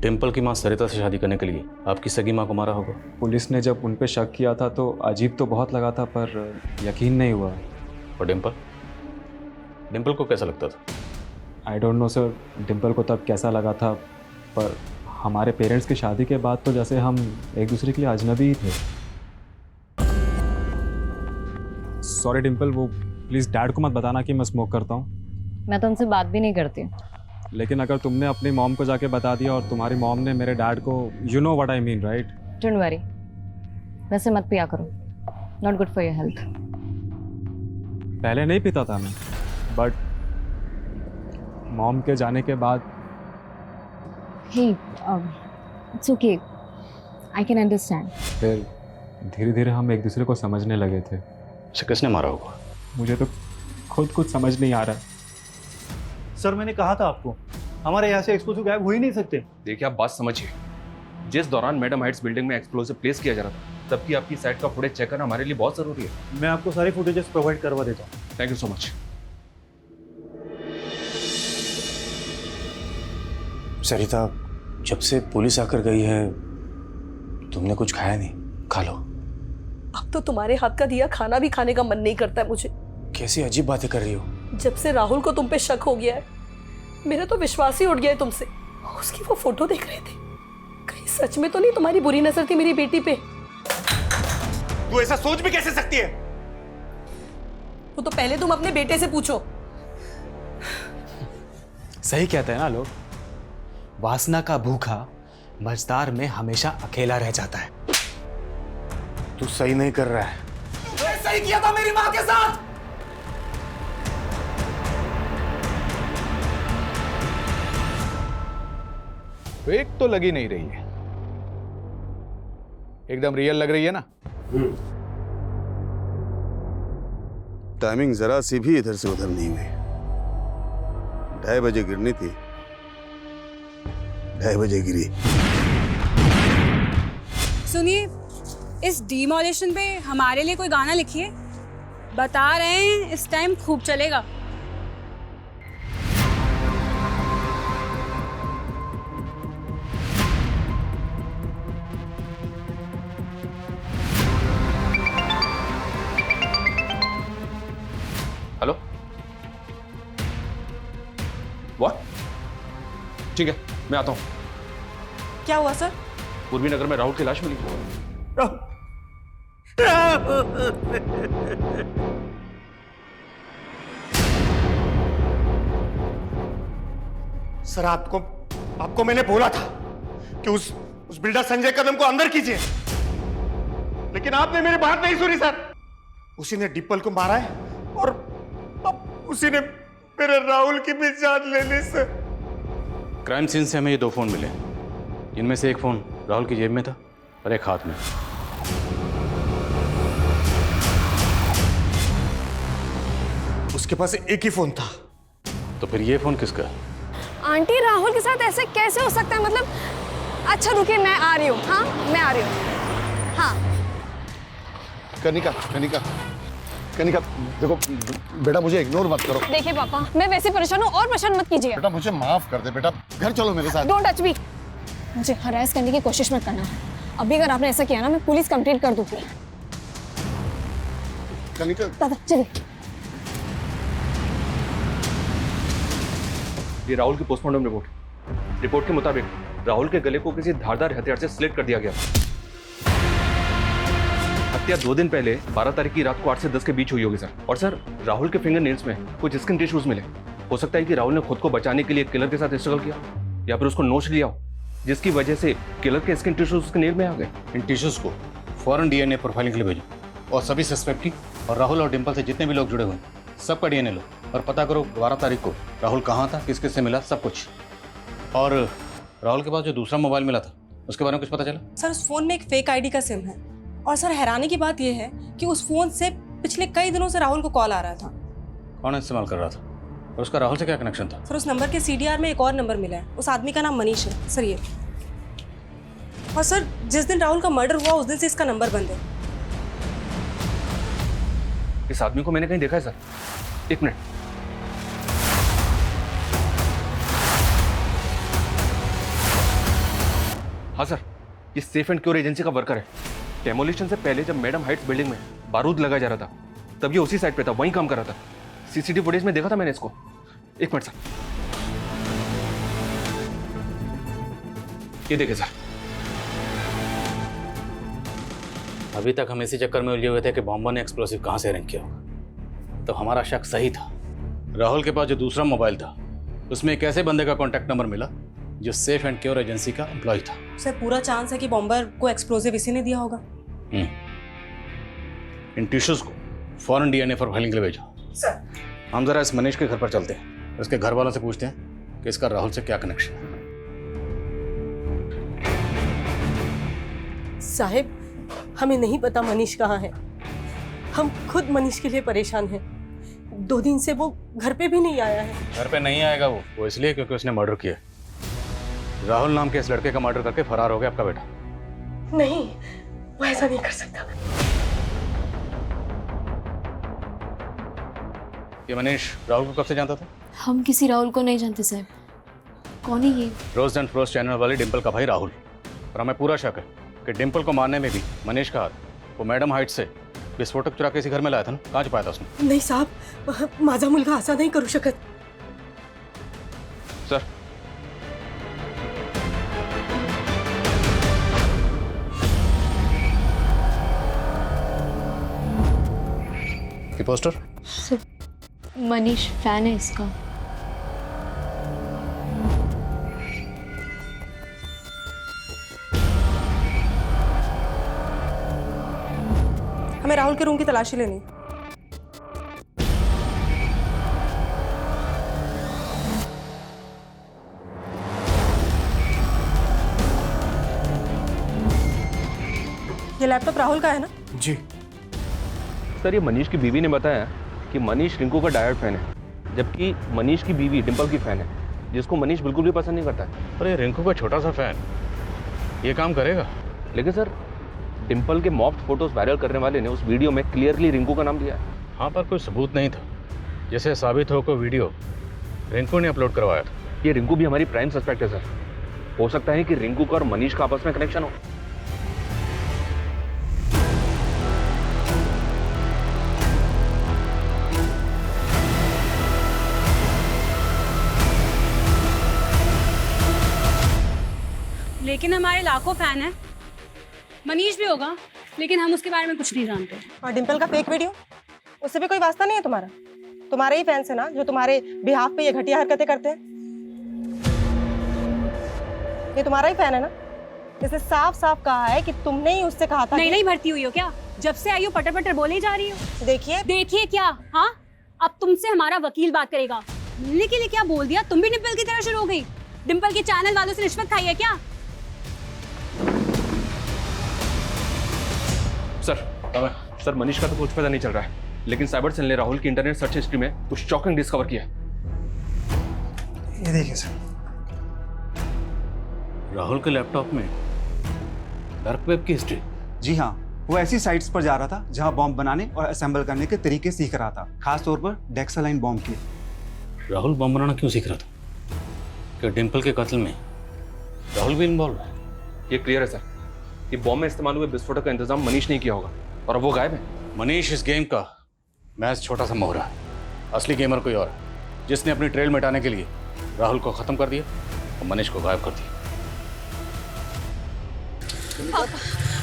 [SPEAKER 13] डिम्पल की माँ सरिता से शादी करने के लिए आपकी सगी माँ को मारा होगा?
[SPEAKER 17] पुलिस ने जब उन पे शक किया था तो अजीब तो बहुत लगा था, पर यकीन नहीं हुआ।
[SPEAKER 13] और डिम्पल को कैसा लगता था?
[SPEAKER 17] I don't know sir, Dimple को तब कैसा लगा था, पर हमारे पेरेंट्स की शादी के बाद तो जैसे हम एक दूसरे के लिए अजनबी ही थे। सॉरी डिम्पल, वो प्लीज़ डैड को मत बताना कि मैं स्मोक करता हूँ।
[SPEAKER 3] मैं तो उनसे बात भी नहीं करती।
[SPEAKER 17] लेकिन अगर तुमने अपनी मॉम को जाके बता दिया और तुम्हारी मॉम ने मेरे डैड को, you know what I mean right?
[SPEAKER 3] Don't worry, वैसे मत पिया करो, not good for your health.
[SPEAKER 17] पहले नहीं पीता था मैं, बट मॉम के जाने के बाद
[SPEAKER 3] hey it's okay, I can understand.
[SPEAKER 17] फिर धीरे धीरे हम एक दूसरे को समझने लगे थे।
[SPEAKER 13] उसे किसने मारा होगा?
[SPEAKER 17] मुझे तो खुद कुछ समझ नहीं आ रहा।
[SPEAKER 14] सर, मैंने कहा था आपको, हमारे यहाँ से एक्सप्लोसिव गायब हो ही नहीं सकते।
[SPEAKER 11] देखिए, आप बात समझिए। जिस दौरान मैडम हाइट्स बिल्डिंग में एक्सप्लोसिव प्लेस किया जा रहा था, तब की आपकी साइट का फुटेज चेक करना हमारे लिए बहुत जरूरी है।
[SPEAKER 14] मैं आपको सारे फुटेजेस प्रोवाइड करवा देता हूँ।
[SPEAKER 11] Thank you so much.
[SPEAKER 12] Sarita, जब से पुलिस आकर गई है तुमने कुछ खाया नहीं, खा लो।
[SPEAKER 7] अब तो तुम्हारे हाथ का दिया खाना भी खाने का मन नहीं करता है मुझे।
[SPEAKER 12] कैसी अजीब बातें कर रही हो।
[SPEAKER 7] जब से राहुल को तुम पे शक हो गया है, मेरा तो विश्वास ही उठ गया है तुमसे। उसकी वो फोटो देख रहे थे, कहीं सच में तो नहीं तुम्हारी बुरी नजर थी मेरी बेटी पे?
[SPEAKER 12] तू ऐसा सोच भी कैसे सकती है?
[SPEAKER 7] वो तो पहले तुम अपने बेटे से पूछो।
[SPEAKER 9] सही कहते हैं ना लोग, वासना का भूखा मझदार में हमेशा अकेला रह जाता है।
[SPEAKER 12] तू सही नहीं कर रहा है।
[SPEAKER 9] तूने सही किया था मेरी माँ के साथ।
[SPEAKER 16] फेक तो लगी नहीं रही है, एकदम रियल लग रही है ना?
[SPEAKER 8] टाइमिंग जरा सी भी इधर से उधर नहीं हुई। 2:30 बजे गिरनी थी, 2:30 बजे गिरी।
[SPEAKER 6] सुनिए, इस डिमोलिशन पे हमारे लिए कोई गाना लिखिए। बता रहे हैं इस टाइम खूब चलेगा।
[SPEAKER 11] Hello, what? ठीक है, मैं आता हूँ।
[SPEAKER 15] क्या हुआ सर?
[SPEAKER 11] पूर्वी नगर में राहुल की लाश मिली।
[SPEAKER 12] सर, आपको मैंने बोला था कि उस बिल्डर संजय कदम को अंदर कीजिए, लेकिन आपने मेरी बात नहीं सुनी सर। उसी ने डिम्पल को मारा है और अब उसी ने मेरे राहुल की भी जान ले ली सर।
[SPEAKER 13] क्राइम सीन से हमें ये 2 फोन मिले, जिनमें से एक फोन राहुल की जेब में था और एक हाथ में।
[SPEAKER 12] उसके पास एक ही फोन था।
[SPEAKER 13] तो फिर ये फोन किसका?
[SPEAKER 2] आंटी, राहुल के साथ ऐसे कैसे हो सकता है? मतलब अच्छा रुकिए, मैं आ रही हूँ। हाँ, मैं आ रही हूँ। हाँ
[SPEAKER 18] कनिका, देखो बेटा, मुझे इग्नोर मत करो।
[SPEAKER 2] देखिए पापा, मैं वैसे परेशान हूँ और परेशान मत कीजिए।
[SPEAKER 18] बेटा मुझे माफ कर दे बेटा, घर चलो मेरे साथ।
[SPEAKER 2] Don't touch me. मुझे हरास करने की कोशिश मत करना। अभी अगर आपने ऐसा किया ना, मैं पुलिस कंप्लेंट कर दूंगी।
[SPEAKER 18] कनिका,
[SPEAKER 2] दादा चलिए।
[SPEAKER 11] ये राहुल की पोस्टमार्टम रिपोर्ट के मुताबिक राहुल के गले को किसी धारदार हथियार से स्लिट कर दिया गया। हत्या 2 दिन पहले 12 तारीख की रात को 8 से 10 के बीच हुई होगी सर। और सर राहुल के फिंगर नेल्स में कुछ स्किन टिश्यूज मिले। हो सकता है कि राहुल ने खुद को बचाने के लिए किलर के साथ स्ट्रगल किया या फिर उसको नोच लिया हो, जिसकी वजह से किलर के स्किन टिश्यूज उसके नेल में आ गए।
[SPEAKER 13] इन टिश्यूज को फौरन डीएनए प्रोफाइलिंग के लिए भेजो और सभी सस्पेक्ट की और राहुल और डिम्पल से जितने भी लोग जुड़े हुए हैं सबका डीएनए लो और पता करो 12 तारीख को राहुल कहाँ था, किस किस से मिला, सब कुछ। और राहुल के पास जो दूसरा मोबाइल मिला था उसके बारे में कुछ पता चला?
[SPEAKER 15] सर उस फोन में एक फेक आईडी का सिम है और सर हैरानी की बात यह है कि उस फोन से पिछले कई दिनों से राहुल को कॉल आ रहा था।
[SPEAKER 13] कौन इस्तेमाल कर रहा था और उसका राहुल से क्या कनेक्शन था?
[SPEAKER 15] सर उस नंबर के सीडीआर में एक और नंबर मिला है, उस आदमी का नाम मनीष है सर ये। और सर जिस दिन राहुल का मर्डर हुआ उस दिन से इसका नंबर बंद है।
[SPEAKER 11] इस आदमी को मैंने कहीं देखा है सर। एक मिनट। हाँ सर, ये सेफ एंड क्योर एजेंसी का वर्कर है। डेमोलिशन से पहले जब मैडम हाइट्स बिल्डिंग में बारूद लगाया जा रहा था तब ये उसी साइड पे था, वहीं काम कर रहा था। सीसीटीवी फुटेज में देखा था मैंने इसको। एक मिनट सर, ये देखिए सर।
[SPEAKER 13] अभी तक हम इसी चक्कर में उलझे हुए थे कि बॉम्बर ने एक्सप्लोसिव कहाँ से अरेंज किया होगा, तो हमारा शक सही था। राहुल के पास जो दूसरा मोबाइल था उसमें एक ऐसे बंदे का कॉन्टैक्ट नंबर मिला जो सेफ एंड क्योर एजेंसी का एम्प्लॉय था।
[SPEAKER 15] सर पूरा चांस है कि बॉम्बर को एक्सप्लोसिव इसी ने दिया होगा।
[SPEAKER 13] इन टिश्यूज को फौरन डीएनए प्रोफाइलिंग के लिए भेजो।
[SPEAKER 15] सर
[SPEAKER 13] हम जरा इस मनीष के घर पर चलते हैं, उसके घर वालों से पूछते हैं कि इसका राहुल से क्या कनेक्शन है।
[SPEAKER 7] साहिब हमें नहीं पता मनीष कहाँ है। हम खुद मनीष के लिए परेशान हैं। 2 दिन से वो घर पे भी नहीं आया है।
[SPEAKER 13] घर पे नहीं आएगा वो इसलिए क्योंकि उसने मर्डर किया। राहुल नाम के इस लड़के का मर्डर करके फरार हो गया आपका बेटा।
[SPEAKER 7] नहीं, वो ऐसा नहीं कर सकता।
[SPEAKER 13] ये मनीष राहुल को कब से जानता था?
[SPEAKER 2] हम किसी राहुल को नहीं जानते साहब। कौन है ये?
[SPEAKER 13] रोज एंड फ्रोस्ट चैनल वाली डिम्पल का भाई राहुल। और हमें पूरा शक है कि डिम्पल को मारने में भी मनीष का हाथ। वो मैडम हाइट से विस्फोटक चुरा के इसी घर में लाया था ना, कहाँ छुपाया था उसने?
[SPEAKER 7] नहीं साहब, माझा मुलगा असा नाही करू शकत।
[SPEAKER 11] सर
[SPEAKER 13] ये पोस्टर?
[SPEAKER 2] मनीष फैन है इसका।
[SPEAKER 15] हमें राहुल के रूम की तलाशी लेनी। ये लैपटॉप राहुल का है ना?
[SPEAKER 14] जी
[SPEAKER 11] सर, ये मनीष की बीवी ने बताया कि मनीष रिंकू का डायरेक्ट फैन है, जबकि मनीष की बीवी डिम्पल की फैन है, जिसको मनीष बिल्कुल भी पसंद नहीं करता है।
[SPEAKER 13] अरे रिंकू का छोटा सा फैन ये काम करेगा?
[SPEAKER 11] लेकिन सर डिम्पल के मॉफ्ड फोटोज वायरल करने वाले ने उस वीडियो में क्लियरली रिंकू का नाम लिया है।
[SPEAKER 13] हाँ, पर कोई सबूत नहीं था जिसे साबित हो को वीडियो रिंकू ने अपलोड करवाया था।
[SPEAKER 11] ये रिंकू भी हमारी प्राइम सस्पेक्ट है सर। हो सकता है कि रिंकू का और मनीष का आपस में कनेक्शन हो।
[SPEAKER 6] लेकिन हमारे लाखों फैन हैं। मनीष भी होगा, लेकिन हम उसके बारे में कुछ नहीं जानते।
[SPEAKER 15] और डिम्पल का फेक वीडियो, उससे भी कोई वास्ता नहीं है तुम्हारा? तुम्हारे ही फैंस है ना जो तुम्हारे बिहाफ पे ये घटिया हरकतें करते हैं। ये तुम्हारा ही फैन है ना? इसने साफ साफ कहा है कि तुमने ही उससे कहा था।
[SPEAKER 6] नहीं भर्ती हुई हो क्या? जब से आई हो पटर पटर बोले ही जा रही हो।
[SPEAKER 15] देखिए
[SPEAKER 6] क्या? हाँ, अब तुमसे हमारा वकील बात करेगा। मिलने के लिए क्या बोल दिया? तुम भी डिम्पल की तरह शुरू हो गई। डिम्पल के चैनल वालों से रिश्वत खाई है क्या?
[SPEAKER 11] सर मनीष का तो कुछ पता नहीं चल रहा है, लेकिन साइबर सेल ने राहुल की इंटरनेट सर्च हिस्ट्री में कुछ शॉकिंग डिस्कवर किया।
[SPEAKER 14] ये देखिए सर,
[SPEAKER 13] राहुल के लैपटॉप में डार्क वेब की हिस्ट्री।
[SPEAKER 17] जी हाँ, वो ऐसी साइट्स पर जा रहा था जहां बॉम्ब बनाने और असेंबल करने के तरीके सीख रहा था, खास तौर पर डेक्सालाइन बॉम्ब की।
[SPEAKER 13] राहुल बॉम्ब बनाना क्यों सीख रहा था? क्या डिम्पल के कत्ल में राहुल भी इन्वॉल्व है?
[SPEAKER 11] ये क्लियर है सर कि बॉम्ब में इस्तेमाल हुए विस्फोटक का इंतजाम मनीष ने किया होगा और अब वो गायब है।
[SPEAKER 13] मनीष इस गेम का मैच छोटा सा मोहरा है। असली गेमर कोई और जिसने अपनी ट्रेल मिटाने के लिए राहुल को खत्म कर दिया और मनीष को गायब कर दिया।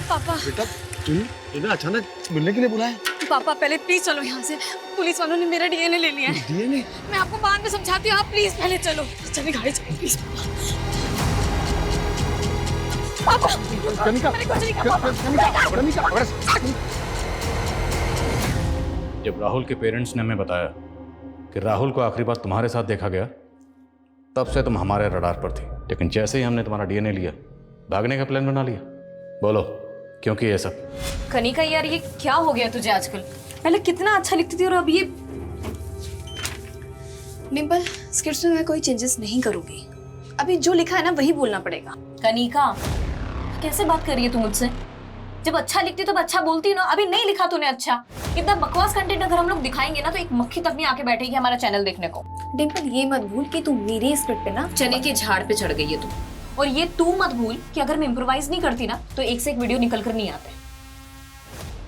[SPEAKER 2] पापा
[SPEAKER 18] बेटा इन्हें अचानक मिलने के लिए बुलाया?
[SPEAKER 2] पापा पहले प्लीज चलो यहाँ से, पुलिस वालों ने मेरा डीएनए ले लिया है।
[SPEAKER 18] डीएनए?
[SPEAKER 2] मैं आपको बाद में समझाती हूँ, आप प्लीज पहले चलो। चलिए गाड़ी चलो प्लीज। पापा
[SPEAKER 18] कनिका,
[SPEAKER 2] मैंने कुछ नहीं कहा।
[SPEAKER 13] जब राहुल के पेरेंट्स ने हमें बताया कि राहुल को आखिरी बार तुम्हारे साथ देखा गया, तब से तुम हमारे रडार पर थी। लेकिन जैसे ही हमने तुम्हारा डीएनए लिया, भागने का प्लान बना लिया। बोलो क्यों किया ये सब?
[SPEAKER 2] कनिका यार ये क्या हो गया तुझे आजकल? पहले कितना अच्छा लिखती थी और अब ये। डिम्पल, स्क्रिप्ट में मैं कोई चेंजेस नहीं करूंगी। अभी जो लिखा है ना वही बोलना पड़ेगा।
[SPEAKER 3] कनिका कैसे बात कर रही है तू मुझसे? जब अच्छा लिखती तो अच्छा बोलती ना। अभी नहीं लिखा तूने अच्छा। इतना बकवास कंटेंट अगर हम लोग दिखाएंगे ना तो एक मक्खी तक नहीं आके बैठेगी हमारा चैनल देखने को।
[SPEAKER 2] डिम्पल ये मत भूल कि तू मेरे स्क्रिप्ट पे ना
[SPEAKER 3] चने के झाड़ पे चढ़ गई है तू। और ये तू मत भूल कि अगर मैं इम्प्रोवाइज नहीं करती ना तो एक से एक वीडियो निकल कर नहीं आते।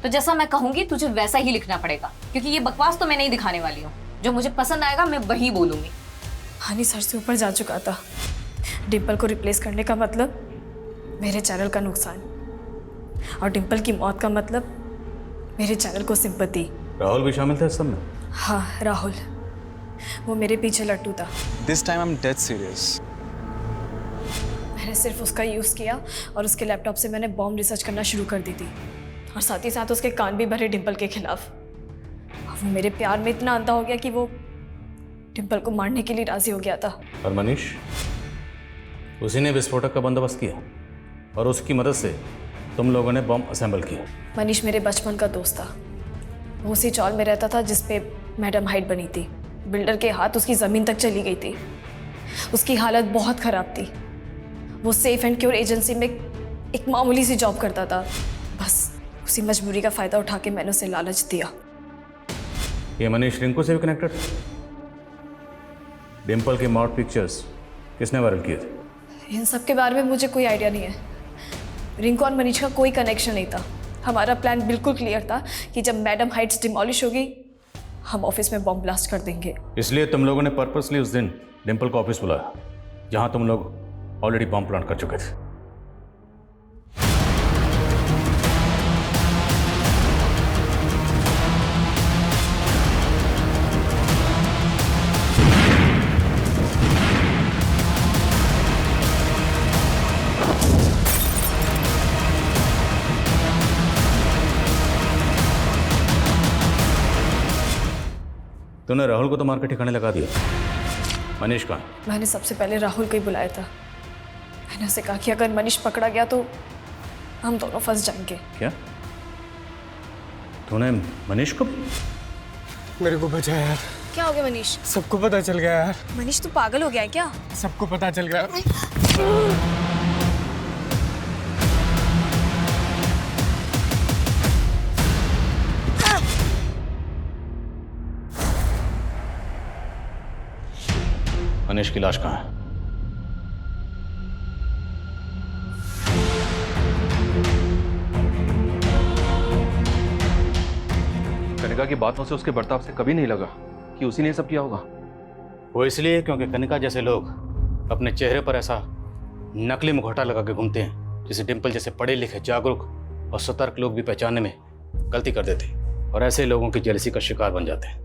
[SPEAKER 3] तो जैसा मैं कहूंगी तुझे वैसा ही लिखना पड़ेगा, क्योंकि ये बकवास तो मैं नहीं दिखाने वाली हूँ। जो मुझे पसंद आएगा मैं वही बोलूंगी।
[SPEAKER 2] हनी सर से ऊपर जा चुका था। डिम्पल को रिप्लेस करने का मतलब मेरे चैनल का नुकसान, और डिम्पल की मौत का मतलब मेरे चैनल को सिंपैथी।
[SPEAKER 13] राहुल भी शामिल था इस सब में?
[SPEAKER 2] हाँ राहुल, वो मेरे पीछे लट्टू था।
[SPEAKER 9] This time I am dead serious.
[SPEAKER 2] मैंने सिर्फ उसका यूज़ किया और उसके लैपटॉप से मैंने बॉम्ब रिसर्च करना शुरू कर दी थी, और साथ ही साथ उसके कान भी भरे डिम्पल के खिलाफ। वो मेरे प्यार में इतना अंधा हो गया कि वो डिम्पल को मारने के लिए राजी हो गया था।
[SPEAKER 13] और मनीष, उसी ने विस्फोटक का बंदोबस्त किया और उसकी मदद से तुम लोगों ने बॉम्ब असेंबल किया।
[SPEAKER 2] मनीष मेरे बचपन का दोस्त था। वो उसी चौल में रहता था जिस पे मैडम हाइट बनी थी। बिल्डर के हाथ उसकी ज़मीन तक चली गई थी। उसकी हालत बहुत ख़राब थी। वो सेफ एंड क्योर एजेंसी में एक मामूली सी जॉब करता था। बस उसी मजबूरी का फ़ायदा उठा के मैंने उसे लालच दिया।
[SPEAKER 13] ये मनीष रिंकू से भी कनेक्टेड? डिम्पल की मॉड पिक्चर्स किसने वायरल किए थे?
[SPEAKER 2] इन सब के बारे में मुझे कोई आइडिया नहीं है। रिंकू और मनीष का कोई कनेक्शन नहीं था। हमारा प्लान बिल्कुल क्लियर था कि जब मैडम हाइट्स डिमोलिश होगी हम ऑफिस में बॉम्ब ब्लास्ट कर देंगे।
[SPEAKER 13] इसलिए तुम लोगों ने पर्पसली उस दिन डिम्पल को ऑफिस बुलाया जहां तुम लोग ऑलरेडी बॉम्ब प्लांट कर चुके थे। तूने राहुल को तो मार के ठिकाने लगा दिया। मनीष कहाँ?
[SPEAKER 2] मैंने सबसे पहले राहुल को ही बुलाया था। मैंने उसे कहा कि अगर मनीष पकड़ा गया तो हम दोनों फंस जाएंगे।
[SPEAKER 13] क्या तूने मनीष को?
[SPEAKER 4] मेरे को बचा यार।
[SPEAKER 2] क्या हो गया मनीष?
[SPEAKER 4] सबको पता चल गया यार।
[SPEAKER 2] मनीष तू पागल हो गया है क्या?
[SPEAKER 4] सबको पता चल गया।
[SPEAKER 13] मनीष की लाश कहाँ है?
[SPEAKER 11] कनिका की बातों से, उसके बर्ताव से कभी नहीं लगा कि उसी ने सब किया होगा।
[SPEAKER 13] वो इसलिए क्योंकि कनिका जैसे लोग अपने चेहरे पर ऐसा नकली मुखौटा लगा के घूमते हैं जिसे डिम्पल जैसे पढ़े लिखे, जागरूक और सतर्क लोग भी पहचानने में गलती कर देते हैं, और ऐसे लोगों की जेलसी का शिकार बन जाते हैं।